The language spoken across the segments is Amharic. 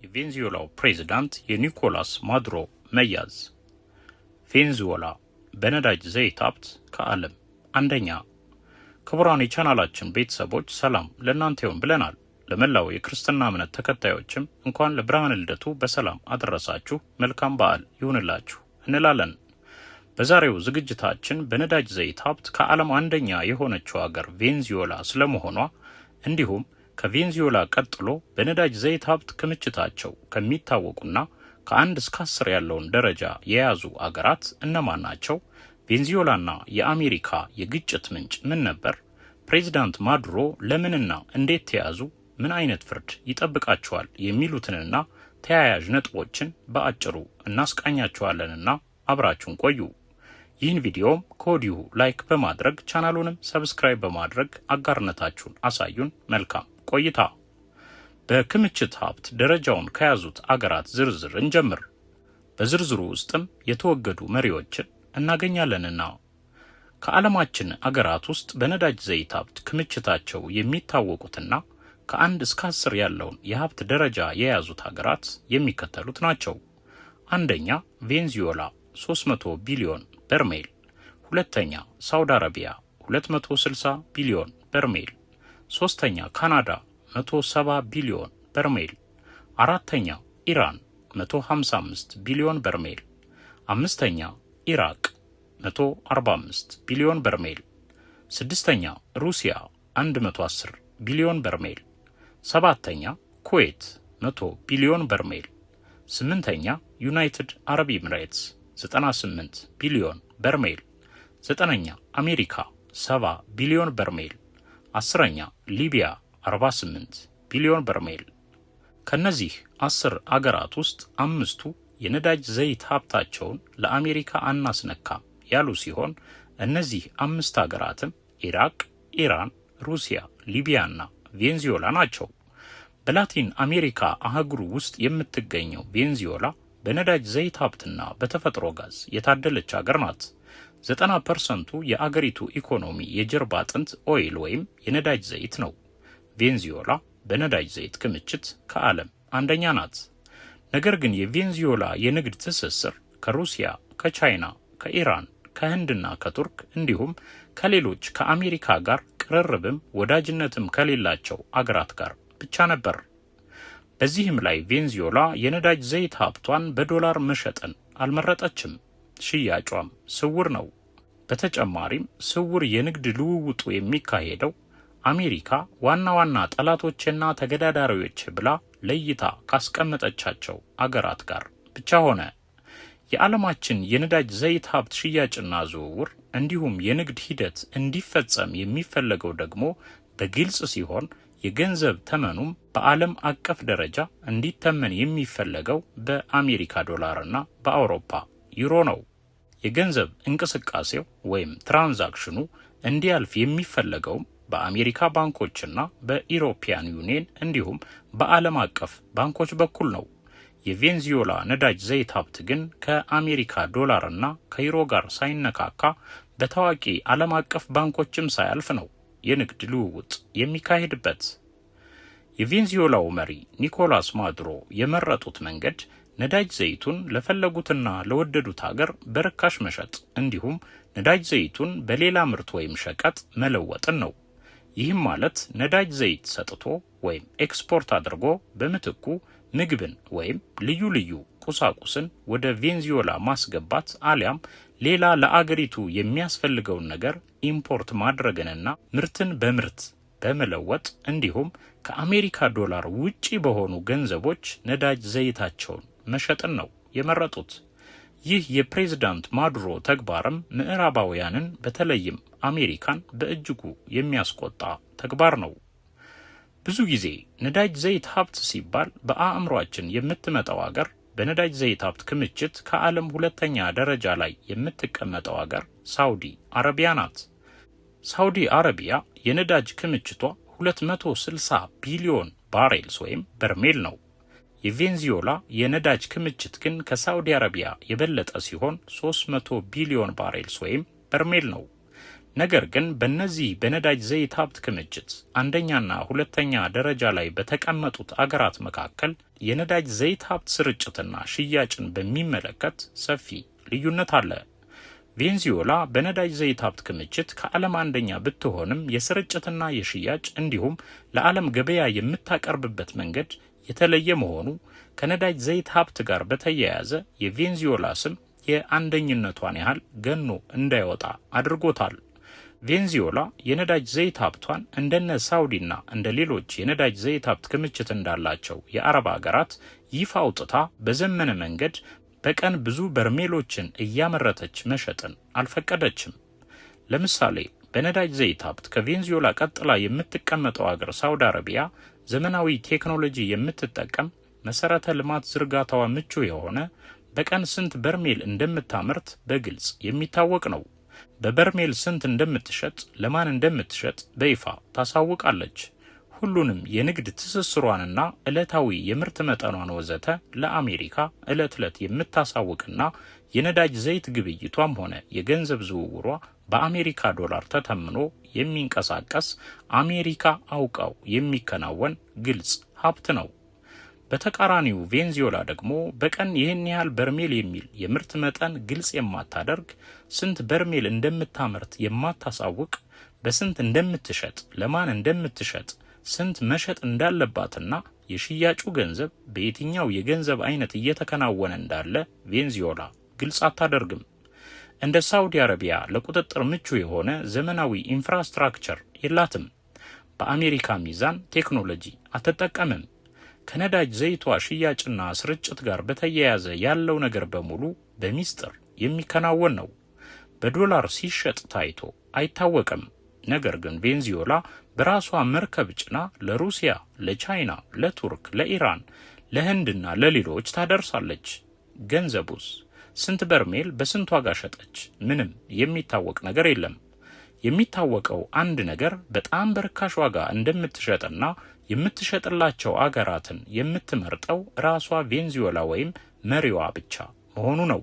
የቬንዙዌላው ፕሬዝዳንት የኒኮላስ ማዱሮ መያዝ። ቬንዙዌላ በነዳጅ ዘይት ሀብት ከዓለም አንደኛ። ክቡራን የቻናላችን ቤተሰቦች ሰላም ለእናንተ ይሁን ብለናል። ለመላው የክርስትና እምነት ተከታዮችም እንኳን ለብርሃነ ልደቱ በሰላም አደረሳችሁ፣ መልካም በዓል ይሁንላችሁ እንላለን። በዛሬው ዝግጅታችን በነዳጅ ዘይት ሀብት ከዓለም አንደኛ የሆነችው ሀገር ቬንዙዌላ ስለመሆኗ እንዲሁም ከቬንዙዌላ ቀጥሎ በነዳጅ ዘይት ሀብት ክምችታቸው ከሚታወቁና ከ1 እስከ 10 ያለውን ደረጃ የያዙ አገራት እነማን ናቸው? ቬንዙዌላና የአሜሪካ የግጭት ምንጭ ምን ነበር? ፕሬዚዳንት ማዱሮ ለምንና እንዴት ተያዙ? ምን አይነት ፍርድ ይጠብቃቸዋል? የሚሉትንና ተያያዥ ነጥቦችን በአጭሩ እናስቃኛቸዋለንና አብራችሁን ቆዩ። ይህን ቪዲዮም ከወዲሁ ላይክ በማድረግ ቻናሉንም ሰብስክራይብ በማድረግ አጋርነታችሁን አሳዩን። መልካም ቆይታ። በክምችት ሀብት ደረጃውን ከያዙት አገራት ዝርዝር እንጀምር። በዝርዝሩ ውስጥም የተወገዱ መሪዎችን እናገኛለንና ከዓለማችን አገራት ውስጥ በነዳጅ ዘይት ሀብት ክምችታቸው የሚታወቁትና ከ1 እስከ 10 ያለውን የሀብት ደረጃ የያዙት ሀገራት የሚከተሉት ናቸው። አንደኛ ቬንዙዌላ 300 ቢሊዮን በርሜል። ሁለተኛ ሳውዲ አረቢያ 260 ቢሊዮን በርሜል። ሶስተኛ ካናዳ 170 ቢሊዮን በርሜል። አራተኛ ኢራን 155 ቢሊዮን በርሜል። አምስተኛ ኢራቅ 145 ቢሊዮን በርሜል። ስድስተኛ ሩሲያ 110 ቢሊዮን በርሜል። ሰባተኛ ኩዌት 100 ቢሊዮን በርሜል። ስምንተኛ ዩናይትድ አረብ ኤሚሬትስ 98 ቢሊዮን በርሜል። ዘጠነኛ አሜሪካ 70 ቢሊዮን በርሜል። አስረኛ ሊቢያ 48 ቢሊዮን በርሜል። ከነዚህ 10 አገራት ውስጥ 5ቱ የነዳጅ ዘይት ሀብታቸውን ለአሜሪካ አናስነካም ያሉ ሲሆን እነዚህ 5 አገራትም ኢራቅ፣ ኢራን፣ ሩሲያ፣ ሊቢያና ቬንዙዌላ ናቸው። በላቲን አሜሪካ አህጉሩ ውስጥ የምትገኘው ቬንዙዌላ በነዳጅ ዘይት ሀብትና በተፈጥሮ ጋዝ የታደለች ሀገር ናት። 90% የአገሪቱ ኢኮኖሚ የጀርባ አጥንት ኦይል ወይም የነዳጅ ዘይት ነው። ቬንዙዌላ በነዳጅ ዘይት ክምችት ከዓለም አንደኛ ናት። ነገር ግን የቬንዙዌላ የንግድ ትስስር ከሩሲያ፣ ከቻይና፣ ከኢራን፣ ከህንድና ከቱርክ እንዲሁም ከሌሎች ከአሜሪካ ጋር ቅርርብም ወዳጅነትም ከሌላቸው አገራት ጋር ብቻ ነበር። በዚህም ላይ ቬንዙዌላ የነዳጅ ዘይት ሀብቷን በዶላር መሸጥን አልመረጠችም። ሽያጯም ስውር ነው። በተጨማሪም ስውር የንግድ ልውውጡ የሚካሄደው አሜሪካ ዋና ዋና ጠላቶችና ተገዳዳሪዎች ብላ ለይታ ካስቀመጠቻቸው አገራት ጋር ብቻ ሆነ። የዓለማችን የነዳጅ ዘይት ሀብት ሽያጭና ዝውውር እንዲሁም የንግድ ሂደት እንዲፈጸም የሚፈለገው ደግሞ በግልጽ ሲሆን የገንዘብ ተመኑም በዓለም አቀፍ ደረጃ እንዲተመን የሚፈለገው በአሜሪካ ዶላርና በአውሮፓ ዩሮ ነው። የገንዘብ እንቅስቃሴው ወይም ትራንዛክሽኑ እንዲያልፍ የሚፈለገውም በአሜሪካ ባንኮችና በኢሮፒያን ዩኒየን እንዲሁም በዓለም አቀፍ ባንኮች በኩል ነው። የቬንዙዌላ ነዳጅ ዘይት ሀብት ግን ከአሜሪካ ዶላርና ከዩሮ ጋር ሳይነካካ በታዋቂ ዓለም አቀፍ ባንኮችም ሳያልፍ ነው የንግድ ልውውጥ የሚካሄድበት። የቬንዙዌላው መሪ ኒኮላስ ማዱሮ የመረጡት መንገድ ነዳጅ ዘይቱን ለፈለጉትና ለወደዱት ሀገር በርካሽ መሸጥ እንዲሁም ነዳጅ ዘይቱን በሌላ ምርት ወይም ሸቀጥ መለወጥን ነው። ይህም ማለት ነዳጅ ዘይት ሰጥቶ ወይም ኤክስፖርት አድርጎ በምትኩ ምግብን ወይም ልዩ ልዩ ቁሳቁስን ወደ ቬንዙዌላ ማስገባት አሊያም ሌላ ለአገሪቱ የሚያስፈልገውን ነገር ኢምፖርት ማድረግንና ምርትን በምርት በመለወጥ እንዲሁም ከአሜሪካ ዶላር ውጪ በሆኑ ገንዘቦች ነዳጅ ዘይታቸውን መሸጥን ነው የመረጡት። ይህ የፕሬዝዳንት ማዱሮ ተግባርም ምዕራባውያንን በተለይም አሜሪካን በእጅጉ የሚያስቆጣ ተግባር ነው። ብዙ ጊዜ ነዳጅ ዘይት ሀብት ሲባል በአእምሯችን የምትመጣው ሀገር በነዳጅ ዘይት ሀብት ክምችት ከዓለም ሁለተኛ ደረጃ ላይ የምትቀመጠው ሀገር ሳውዲ አረቢያ ናት። ሳውዲ አረቢያ የነዳጅ ክምችቷ 260 ቢሊዮን ባሬልስ ወይም በርሜል ነው። የቬንዙዌላ የነዳጅ ክምችት ግን ከሳውዲ አረቢያ የበለጠ ሲሆን 300 ቢሊዮን ባሬልስ ወይም በርሜል ነው። ነገር ግን በእነዚህ በነዳጅ ዘይት ሀብት ክምችት አንደኛና ሁለተኛ ደረጃ ላይ በተቀመጡት አገራት መካከል የነዳጅ ዘይት ሀብት ስርጭትና ሽያጭን በሚመለከት ሰፊ ልዩነት አለ። ቬንዙዌላ በነዳጅ ዘይት ሀብት ክምችት ከዓለም አንደኛ ብትሆንም የስርጭትና የሽያጭ እንዲሁም ለዓለም ገበያ የምታቀርብበት መንገድ የተለየ መሆኑ ከነዳጅ ዘይት ሀብት ጋር በተያያዘ የቬንዙዌላ ስም የአንደኝነቷን ያህል ገኖ እንዳይወጣ አድርጎታል። ቬንዙዌላ የነዳጅ ዘይት ሀብቷን እንደነ ሳውዲና እንደ ሌሎች የነዳጅ ዘይት ሀብት ክምችት እንዳላቸው የአረብ ሀገራት ይፋ አውጥታ በዘመነ መንገድ በቀን ብዙ በርሜሎችን እያመረተች መሸጥን አልፈቀደችም። ለምሳሌ በነዳጅ ዘይት ሀብት ከቬንዙዌላ ቀጥላ የምትቀመጠው አገር ሳውዲ አረቢያ ዘመናዊ ቴክኖሎጂ የምትጠቀም መሰረተ ልማት ዝርጋታዋ ምቹ የሆነ በቀን ስንት በርሜል እንደምታመርት በግልጽ የሚታወቅ ነው። በበርሜል ስንት እንደምትሸጥ፣ ለማን እንደምትሸጥ በይፋ ታሳውቃለች። ሁሉንም የንግድ ትስስሯንና ዕለታዊ የምርት መጠኗን ወዘተ ለአሜሪካ ዕለት የምታሳውቅና የነዳጅ ዘይት ግብይቷም ሆነ የገንዘብ ዝውውሯ በአሜሪካ ዶላር ተተምኖ የሚንቀሳቀስ አሜሪካ አውቃው የሚከናወን ግልጽ ሀብት ነው። በተቃራኒው ቬንዙዌላ ደግሞ በቀን ይህን ያህል በርሜል የሚል የምርት መጠን ግልጽ የማታደርግ፣ ስንት በርሜል እንደምታመርት የማታሳውቅ፣ በስንት እንደምትሸጥ፣ ለማን እንደምትሸጥ፣ ስንት መሸጥ እንዳለባትና የሽያጩ ገንዘብ በየትኛው የገንዘብ አይነት እየተከናወነ እንዳለ ቬንዙዌላ ግልጽ አታደርግም። እንደ ሳውዲ አረቢያ ለቁጥጥር ምቹ የሆነ ዘመናዊ ኢንፍራስትራክቸር የላትም። በአሜሪካ ሚዛን ቴክኖሎጂ አትጠቀምም። ከነዳጅ ዘይቷ ሽያጭና ስርጭት ጋር በተያያዘ ያለው ነገር በሙሉ በሚስጥር የሚከናወን ነው። በዶላር ሲሸጥ ታይቶ አይታወቅም። ነገር ግን ቬንዙዌላ በራሷ መርከብ ጭና ለሩሲያ፣ ለቻይና፣ ለቱርክ፣ ለኢራን፣ ለህንድና ለሌሎች ታደርሳለች። ገንዘቡስ ስንት በርሜል በስንት ዋጋ ሸጠች? ምንም የሚታወቅ ነገር የለም። የሚታወቀው አንድ ነገር በጣም በርካሽ ዋጋ እንደምትሸጥና የምትሸጥላቸው አገራትን የምትመርጠው ራሷ ቬንዙዌላ ወይም መሪዋ ብቻ መሆኑ ነው።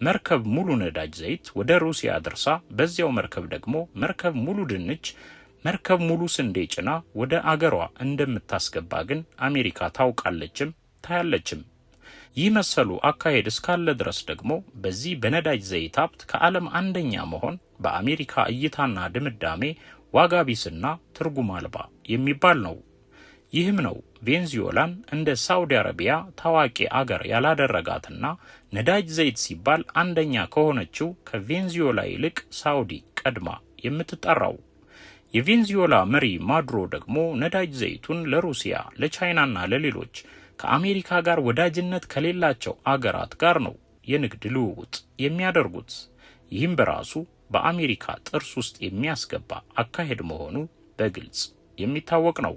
መርከብ ሙሉ ነዳጅ ዘይት ወደ ሩሲያ አድርሳ በዚያው መርከብ ደግሞ መርከብ ሙሉ ድንች፣ መርከብ ሙሉ ስንዴ ጭና ወደ አገሯ እንደምታስገባ ግን አሜሪካ ታውቃለችም ታያለችም። ይህ መሰሉ አካሄድ እስካለ ድረስ ደግሞ በዚህ በነዳጅ ዘይት ሀብት ከዓለም አንደኛ መሆን በአሜሪካ እይታና ድምዳሜ ዋጋ ቢስና ትርጉም አልባ የሚባል ነው። ይህም ነው ቬንዙዌላን እንደ ሳውዲ አረቢያ ታዋቂ አገር ያላደረጋትና ነዳጅ ዘይት ሲባል አንደኛ ከሆነችው ከቬንዙዌላ ይልቅ ሳውዲ ቀድማ የምትጠራው። የቬንዙዌላ መሪ ማዱሮ ደግሞ ነዳጅ ዘይቱን ለሩሲያ፣ ለቻይናና ለሌሎች ከአሜሪካ ጋር ወዳጅነት ከሌላቸው አገራት ጋር ነው የንግድ ልውውጥ የሚያደርጉት። ይህም በራሱ በአሜሪካ ጥርስ ውስጥ የሚያስገባ አካሄድ መሆኑ በግልጽ የሚታወቅ ነው።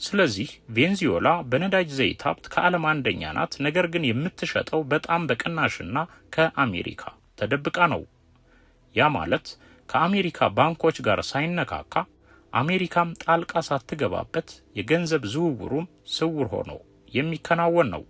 ስለዚህ ቬንዙዌላ በነዳጅ ዘይት ሀብት ከዓለም አንደኛ ናት። ነገር ግን የምትሸጠው በጣም በቅናሽና ከአሜሪካ ተደብቃ ነው። ያ ማለት ከአሜሪካ ባንኮች ጋር ሳይነካካ አሜሪካም ጣልቃ ሳትገባበት የገንዘብ ዝውውሩም ስውር ሆኖ የሚከናወን ነው።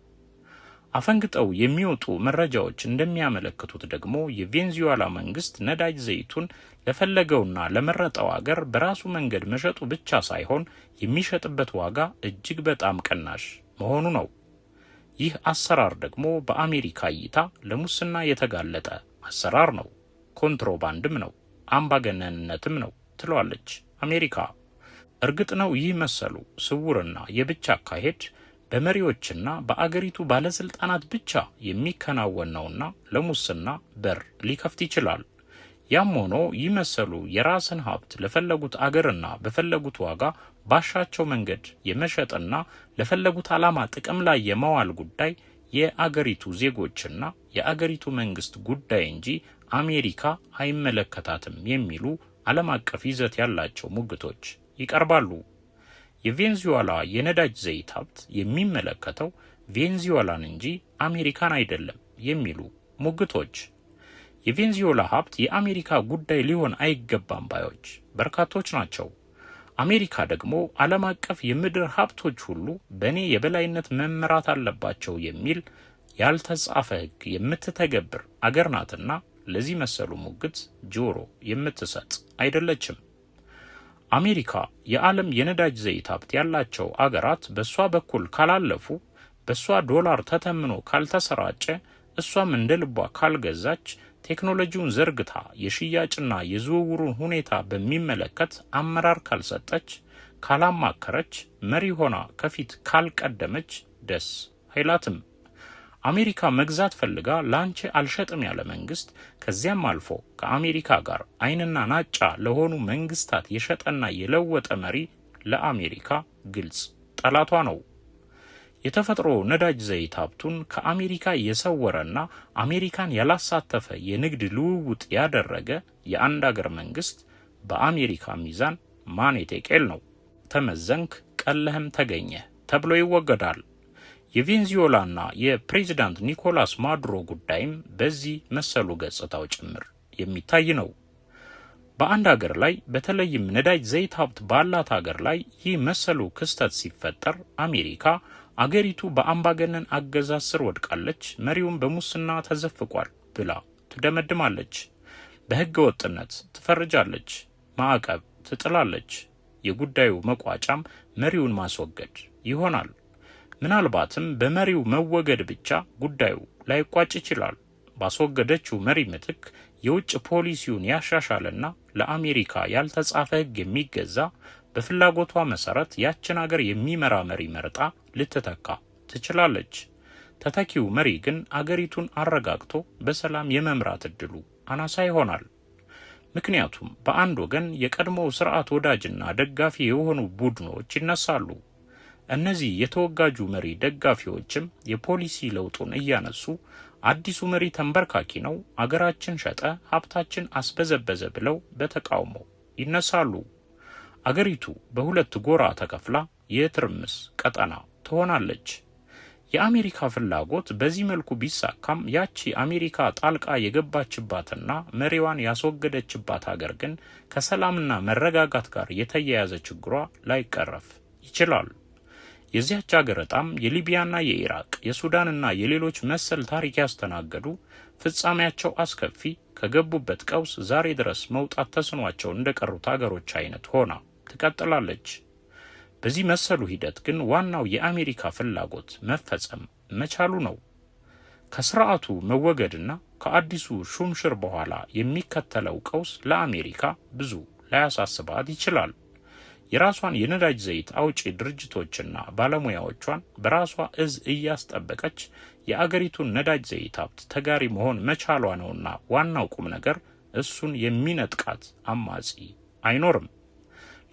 አፈንግጠው የሚወጡ መረጃዎች እንደሚያመለክቱት ደግሞ የቬንዙዌላ መንግስት ነዳጅ ዘይቱን ለፈለገውና ለመረጠው አገር በራሱ መንገድ መሸጡ ብቻ ሳይሆን የሚሸጥበት ዋጋ እጅግ በጣም ቅናሽ መሆኑ ነው። ይህ አሰራር ደግሞ በአሜሪካ እይታ ለሙስና የተጋለጠ አሰራር ነው፣ ኮንትሮባንድም ነው፣ አምባገነንነትም ነው ትሏለች አሜሪካ። እርግጥ ነው ይህ መሰሉ ስውርና የብቻ አካሄድ በመሪዎችና በአገሪቱ ባለስልጣናት ብቻ የሚከናወን ነውና ለሙስና በር ሊከፍት ይችላል። ያም ሆኖ ይህ መሰሉ የራስን ሀብት ለፈለጉት አገርና በፈለጉት ዋጋ ባሻቸው መንገድ የመሸጥና ለፈለጉት ዓላማ ጥቅም ላይ የማዋል ጉዳይ የአገሪቱ ዜጎችና የአገሪቱ መንግስት ጉዳይ እንጂ አሜሪካ አይመለከታትም የሚሉ ዓለም አቀፍ ይዘት ያላቸው ሙግቶች ይቀርባሉ። የቬንዙዌላ የነዳጅ ዘይት ሀብት የሚመለከተው ቬንዙዌላን እንጂ አሜሪካን አይደለም የሚሉ ሙግቶች፣ የቬንዙዌላ ሀብት የአሜሪካ ጉዳይ ሊሆን አይገባም ባዮች በርካቶች ናቸው። አሜሪካ ደግሞ ዓለም አቀፍ የምድር ሀብቶች ሁሉ በእኔ የበላይነት መመራት አለባቸው የሚል ያልተጻፈ ሕግ የምትተገብር አገር ናትና ለዚህ መሰሉ ሙግት ጆሮ የምትሰጥ አይደለችም። አሜሪካ የዓለም የነዳጅ ዘይት ሀብት ያላቸው አገራት በሷ በኩል ካላለፉ፣ በሷ ዶላር ተተምኖ ካልተሰራጨ፣ እሷም እንደ ልቧ ካልገዛች፣ ቴክኖሎጂውን ዘርግታ የሽያጭና የዝውውሩን ሁኔታ በሚመለከት አመራር ካልሰጠች፣ ካላማከረች፣ መሪ ሆና ከፊት ካልቀደመች ደስ አይላትም። አሜሪካ መግዛት ፈልጋ ላንቺ አልሸጥም ያለ መንግስት ከዚያም አልፎ ከአሜሪካ ጋር ዓይንና ናጫ ለሆኑ መንግስታት የሸጠና የለወጠ መሪ ለአሜሪካ ግልጽ ጠላቷ ነው። የተፈጥሮ ነዳጅ ዘይት ሀብቱን ከአሜሪካ የሰወረና አሜሪካን ያላሳተፈ የንግድ ልውውጥ ያደረገ የአንድ አገር መንግስት በአሜሪካ ሚዛን ማኔቴቄል ነው። ተመዘንክ ቀለህም ተገኘ ተብሎ ይወገዳል። የቬንዙዌላና የፕሬዚዳንት ኒኮላስ ማዱሮ ጉዳይም በዚህ መሰሉ ገጽታው ጭምር የሚታይ ነው። በአንድ ሀገር ላይ በተለይም ነዳጅ ዘይት ሀብት ባላት ሀገር ላይ ይህ መሰሉ ክስተት ሲፈጠር አሜሪካ አገሪቱ በአምባገነን አገዛዝ ስር ወድቃለች፣ መሪውም በሙስና ተዘፍቋል ብላ ትደመድማለች። በህገ ወጥነት ትፈርጃለች፣ ማዕቀብ ትጥላለች። የጉዳዩ መቋጫም መሪውን ማስወገድ ይሆናል። ምናልባትም በመሪው መወገድ ብቻ ጉዳዩ ላይቋጭ ይችላል። ባስወገደችው መሪ ምትክ የውጭ ፖሊሲውን ያሻሻለና ለአሜሪካ ያልተጻፈ ህግ የሚገዛ በፍላጎቷ መሰረት ያችን ሀገር የሚመራ መሪ መርጣ ልትተካ ትችላለች። ተተኪው መሪ ግን አገሪቱን አረጋግቶ በሰላም የመምራት እድሉ አናሳ ይሆናል። ምክንያቱም በአንድ ወገን የቀድሞው ስርዓት ወዳጅና ደጋፊ የሆኑ ቡድኖች ይነሳሉ። እነዚህ የተወጋጁ መሪ ደጋፊዎችም የፖሊሲ ለውጡን እያነሱ አዲሱ መሪ ተንበርካኪ ነው፣ አገራችን ሸጠ፣ ሀብታችን አስበዘበዘ ብለው በተቃውሞ ይነሳሉ። አገሪቱ በሁለት ጎራ ተከፍላ የትርምስ ቀጠና ትሆናለች። የአሜሪካ ፍላጎት በዚህ መልኩ ቢሳካም ያቺ አሜሪካ ጣልቃ የገባችባትና መሪዋን ያስወገደችባት ሀገር ግን ከሰላምና መረጋጋት ጋር የተያያዘ ችግሯ ላይቀረፍ ይችላል። የዚያች ሀገር ዕጣም የሊቢያና የኢራቅ የሱዳንና የሌሎች መሰል ታሪክ ያስተናገዱ ፍጻሜያቸው አስከፊ ከገቡበት ቀውስ ዛሬ ድረስ መውጣት ተስኗቸው እንደቀሩት ሀገሮች አይነት ሆና ትቀጥላለች። በዚህ መሰሉ ሂደት ግን ዋናው የአሜሪካ ፍላጎት መፈጸም መቻሉ ነው። ከስርዓቱ መወገድና ከአዲሱ ሹምሽር በኋላ የሚከተለው ቀውስ ለአሜሪካ ብዙ ላያሳስባት ይችላል። የራሷን የነዳጅ ዘይት አውጪ ድርጅቶችና ባለሙያዎቿን በራሷ እዝ እያስጠበቀች የአገሪቱን ነዳጅ ዘይት ሀብት ተጋሪ መሆን መቻሏ ነውና ዋናው ቁም ነገር እሱን የሚነጥቃት አማጺ አይኖርም።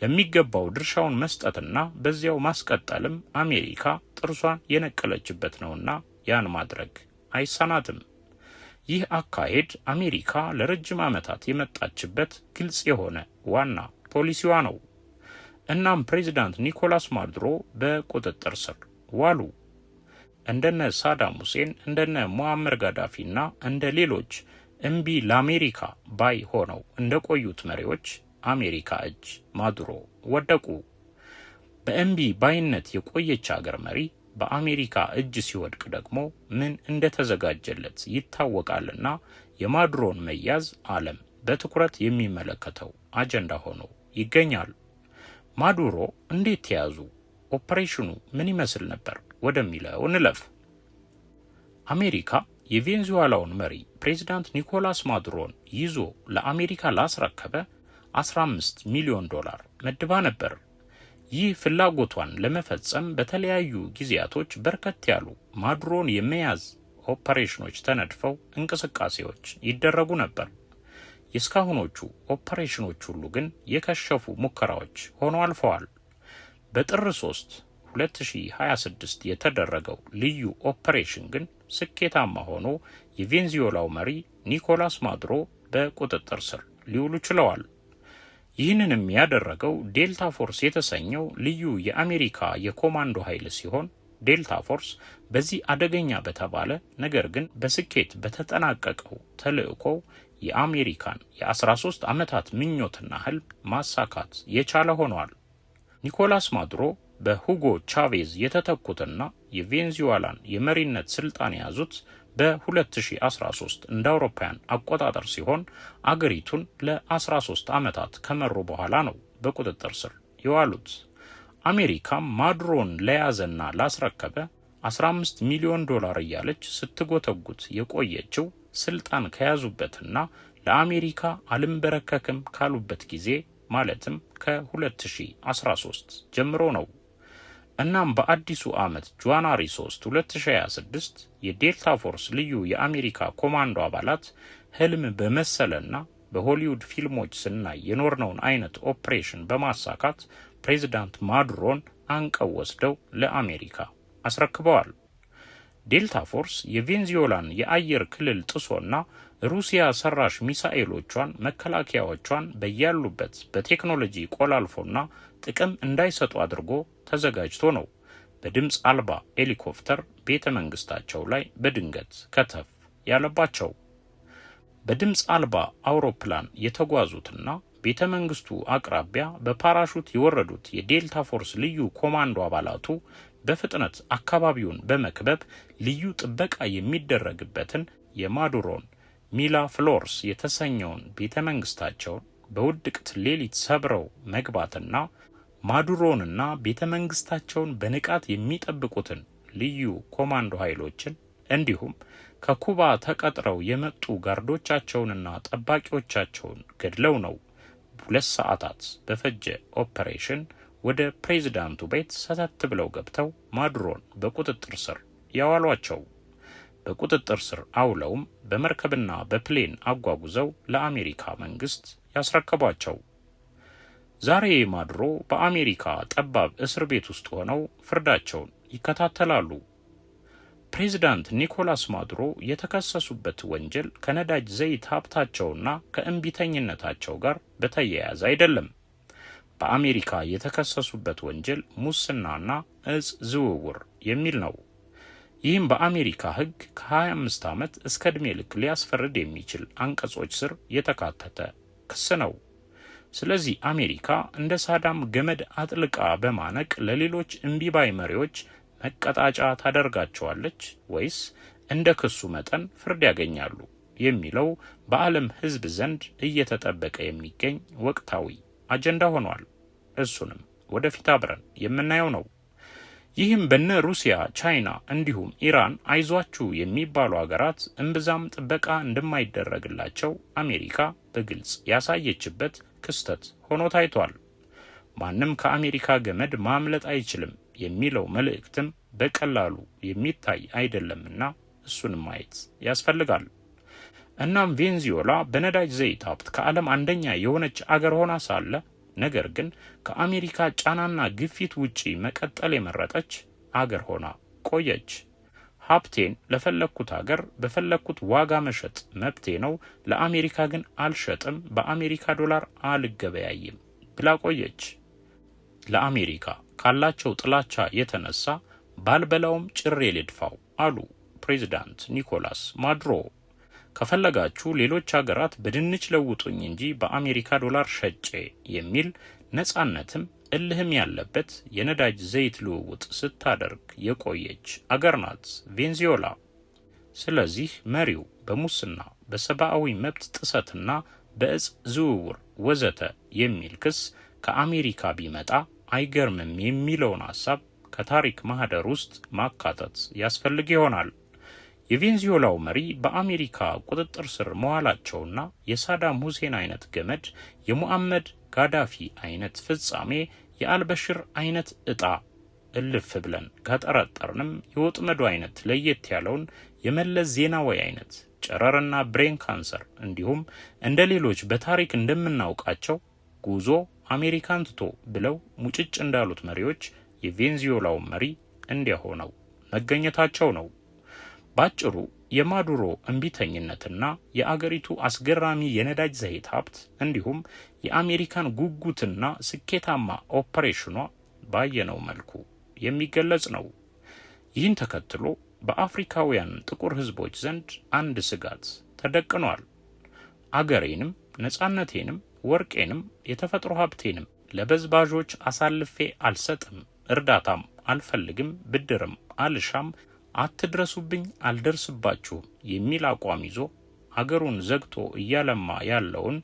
ለሚገባው ድርሻውን መስጠትና በዚያው ማስቀጠልም አሜሪካ ጥርሷን የነቀለችበት ነውና ያን ማድረግ አይሳናትም። ይህ አካሄድ አሜሪካ ለረጅም ዓመታት የመጣችበት ግልጽ የሆነ ዋና ፖሊሲዋ ነው። እናም ፕሬዚዳንት ኒኮላስ ማዱሮ በቁጥጥር ስር ዋሉ። እንደነ ሳዳም ሁሴን፣ እንደነ ሙአመር ጋዳፊና እንደ ሌሎች እምቢ ለአሜሪካ ባይ ሆነው እንደቆዩት መሪዎች አሜሪካ እጅ ማዱሮ ወደቁ። በእምቢ ባይነት የቆየች ሀገር መሪ በአሜሪካ እጅ ሲወድቅ ደግሞ ምን እንደተዘጋጀለት ይታወቃልና የማዱሮን መያዝ ዓለም በትኩረት የሚመለከተው አጀንዳ ሆኖ ይገኛል። ማዱሮ እንዴት ተያዙ? ኦፕሬሽኑ ምን ይመስል ነበር ወደሚለው እንለፍ። አሜሪካ የቬንዙዌላውን መሪ ፕሬዚዳንት ኒኮላስ ማዱሮን ይዞ ለአሜሪካ ላስረከበ $15 ሚሊዮን መድባ ነበር። ይህ ፍላጎቷን ለመፈጸም በተለያዩ ጊዜያቶች በርከት ያሉ ማዱሮን የመያዝ ኦፕሬሽኖች ተነድፈው እንቅስቃሴዎች ይደረጉ ነበር። የስካሁኖቹ ኦፕሬሽኖች ሁሉ ግን የከሸፉ ሙከራዎች ሆነው አልፈዋል። በጥር 3 2026 የተደረገው ልዩ ኦፕሬሽን ግን ስኬታማ ሆኖ የቬንዙዌላው መሪ ኒኮላስ ማዱሮ በቁጥጥር ስር ሊውሉ ችለዋል። ይህንንም ያደረገው ዴልታ ፎርስ የተሰኘው ልዩ የአሜሪካ የኮማንዶ ኃይል ሲሆን ዴልታ ፎርስ በዚህ አደገኛ በተባለ ነገር ግን በስኬት በተጠናቀቀው ተልዕኮው የአሜሪካን የ13 ዓመታት ምኞትና ህልም ማሳካት የቻለ ሆኗል። ኒኮላስ ማዱሮ በሁጎ ቻቬዝ የተተኩትና የቬንዙዌላን የመሪነት ስልጣን የያዙት በ2013 እንደ አውሮፓውያን አቆጣጠር ሲሆን አገሪቱን ለ13 ዓመታት ከመሩ በኋላ ነው በቁጥጥር ስር የዋሉት። አሜሪካም ማዱሮን ለያዘና ላስረከበ $15 ሚሊዮን እያለች ስትጎተጉት የቆየችው ስልጣን ከያዙበትና ለአሜሪካ አልንበረከክም ካሉበት ጊዜ ማለትም ከ2013 ጀምሮ ነው። እናም በአዲሱ ዓመት ጃንዋሪ 3 2026 የዴልታ ፎርስ ልዩ የአሜሪካ ኮማንዶ አባላት ህልም በመሰለና በሆሊውድ ፊልሞች ስናይ የኖርነውን አይነት ኦፕሬሽን በማሳካት ፕሬዝዳንት ማዱሮን አንቀው ወስደው ለአሜሪካ አስረክበዋል። ዴልታ ፎርስ የቬንዙዌላን የአየር ክልል ጥሶና ሩሲያ ሰራሽ ሚሳኤሎቿን መከላከያዎቿን በያሉበት በቴክኖሎጂ ቆላልፎና ጥቅም እንዳይሰጡ አድርጎ ተዘጋጅቶ ነው በድምፅ አልባ ሄሊኮፕተር ቤተ መንግስታቸው ላይ በድንገት ከተፍ ያለባቸው። በድምፅ አልባ አውሮፕላን የተጓዙትና ቤተ መንግስቱ አቅራቢያ በፓራሹት የወረዱት የዴልታ ፎርስ ልዩ ኮማንዶ አባላቱ በፍጥነት አካባቢውን በመክበብ ልዩ ጥበቃ የሚደረግበትን የማዱሮን ሚላ ፍሎርስ የተሰኘውን ቤተ መንግስታቸውን በውድቅት ሌሊት ሰብረው መግባትና ማዱሮንና ቤተ መንግስታቸውን በንቃት የሚጠብቁትን ልዩ ኮማንዶ ኃይሎችን እንዲሁም ከኩባ ተቀጥረው የመጡ ጋርዶቻቸውንና ጠባቂዎቻቸውን ገድለው ነው 2 ሰዓታት በፈጀ ኦፕሬሽን ወደ ፕሬዝዳንቱ ቤት ሰተት ብለው ገብተው ማዱሮን በቁጥጥር ስር ያዋሏቸው። በቁጥጥር ስር አውለውም በመርከብና በፕሌን አጓጉዘው ለአሜሪካ መንግስት ያስረከቧቸው። ዛሬ ማዱሮ በአሜሪካ ጠባብ እስር ቤት ውስጥ ሆነው ፍርዳቸውን ይከታተላሉ። ፕሬዝዳንት ኒኮላስ ማዱሮ የተከሰሱበት ወንጀል ከነዳጅ ዘይት ሀብታቸውና ከእንቢተኝነታቸው ጋር በተያያዘ አይደለም። በአሜሪካ የተከሰሱበት ወንጀል ሙስናና እጽ ዝውውር የሚል ነው። ይህም በአሜሪካ ሕግ ከ25 ዓመት እስከ ዕድሜ ልክ ሊያስፈርድ የሚችል አንቀጾች ስር የተካተተ ክስ ነው። ስለዚህ አሜሪካ እንደ ሳዳም ገመድ አጥልቃ በማነቅ ለሌሎች እምቢባይ መሪዎች መቀጣጫ ታደርጋቸዋለች ወይስ እንደ ክሱ መጠን ፍርድ ያገኛሉ የሚለው በዓለም ሕዝብ ዘንድ እየተጠበቀ የሚገኝ ወቅታዊ አጀንዳ ሆኗል። እሱንም ወደፊት አብረን የምናየው ነው። ይህም በነ ሩሲያ፣ ቻይና እንዲሁም ኢራን አይዟችሁ የሚባሉ ሀገራት እምብዛም ጥበቃ እንደማይደረግላቸው አሜሪካ በግልጽ ያሳየችበት ክስተት ሆኖ ታይቷል። ማንም ከአሜሪካ ገመድ ማምለጥ አይችልም የሚለው መልእክትም በቀላሉ የሚታይ አይደለምና እሱን ማየት ያስፈልጋል። እናም ቬንዙዌላ በነዳጅ ዘይት ሀብት ከዓለም አንደኛ የሆነች አገር ሆና ሳለ ነገር ግን ከአሜሪካ ጫናና ግፊት ውጪ መቀጠል የመረጠች አገር ሆና ቆየች። ሀብቴን ለፈለኩት አገር በፈለኩት ዋጋ መሸጥ መብቴ ነው፣ ለአሜሪካ ግን አልሸጥም፣ በአሜሪካ ዶላር አልገበያይም ብላ ቆየች። ለአሜሪካ ካላቸው ጥላቻ የተነሳ ባልበላውም ጭሬ ልድፋው አሉ ፕሬዝዳንት ኒኮላስ ማዱሮ። ከፈለጋችሁ ሌሎች ሀገራት በድንች ለውጡኝ እንጂ በአሜሪካ ዶላር ሸጬ የሚል ነጻነትም እልህም ያለበት የነዳጅ ዘይት ልውውጥ ስታደርግ የቆየች አገር ናት ቬንዙዌላ። ስለዚህ መሪው በሙስና በሰብአዊ መብት ጥሰትና በእጽ ዝውውር ወዘተ የሚል ክስ ከአሜሪካ ቢመጣ አይገርምም የሚለውን ሐሳብ ከታሪክ ማህደር ውስጥ ማካተት ያስፈልግ ይሆናል። የቬንዙዌላው መሪ በአሜሪካ ቁጥጥር ስር መዋላቸውና የሳዳም ሁሴን አይነት ገመድ፣ የሙአመር ጋዳፊ አይነት ፍጻሜ፣ የአልበሽር አይነት እጣ እልፍ ብለን ከጠረጠርንም የወጥመዱ አይነት ለየት ያለውን የመለስ ዜናዊ አይነት ጨረርና ብሬን ካንሰር እንዲሁም እንደ ሌሎች በታሪክ እንደምናውቃቸው ጉዞ አሜሪካን ትቶ ብለው ሙጭጭ እንዳሉት መሪዎች የቬንዙዌላው መሪ እንዲሆነው መገኘታቸው ነው። ባጭሩ የማዱሮ እንቢተኝነትና የአገሪቱ አስገራሚ የነዳጅ ዘይት ሀብት እንዲሁም የአሜሪካን ጉጉትና ስኬታማ ኦፕሬሽኗ ባየነው መልኩ የሚገለጽ ነው። ይህን ተከትሎ በአፍሪካውያን ጥቁር ህዝቦች ዘንድ አንድ ስጋት ተደቅኗል። አገሬንም ነጻነቴንም ወርቄንም የተፈጥሮ ሀብቴንም ለበዝባዦች አሳልፌ አልሰጥም እርዳታም አልፈልግም፣ ብድርም አልሻም፣ አትድረሱብኝ፣ አልደርስባችሁም የሚል አቋም ይዞ አገሩን ዘግቶ እያለማ ያለውን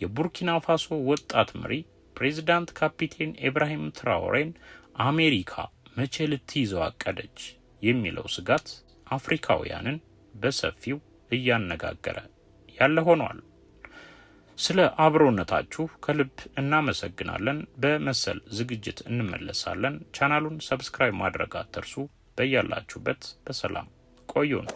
የቡርኪና ፋሶ ወጣት መሪ ፕሬዝዳንት ካፒቴን ኢብራሂም ትራኦሬን አሜሪካ መቼ ልትይዘው አቀደች የሚለው ስጋት አፍሪካውያንን በሰፊው እያነጋገረ ያለ ሆኗል። ስለ አብሮነታችሁ ከልብ እናመሰግናለን። በመሰል ዝግጅት እንመለሳለን። ቻናሉን ሰብስክራይብ ማድረግ አትርሱ። በያላችሁበት በሰላም ቆዩን።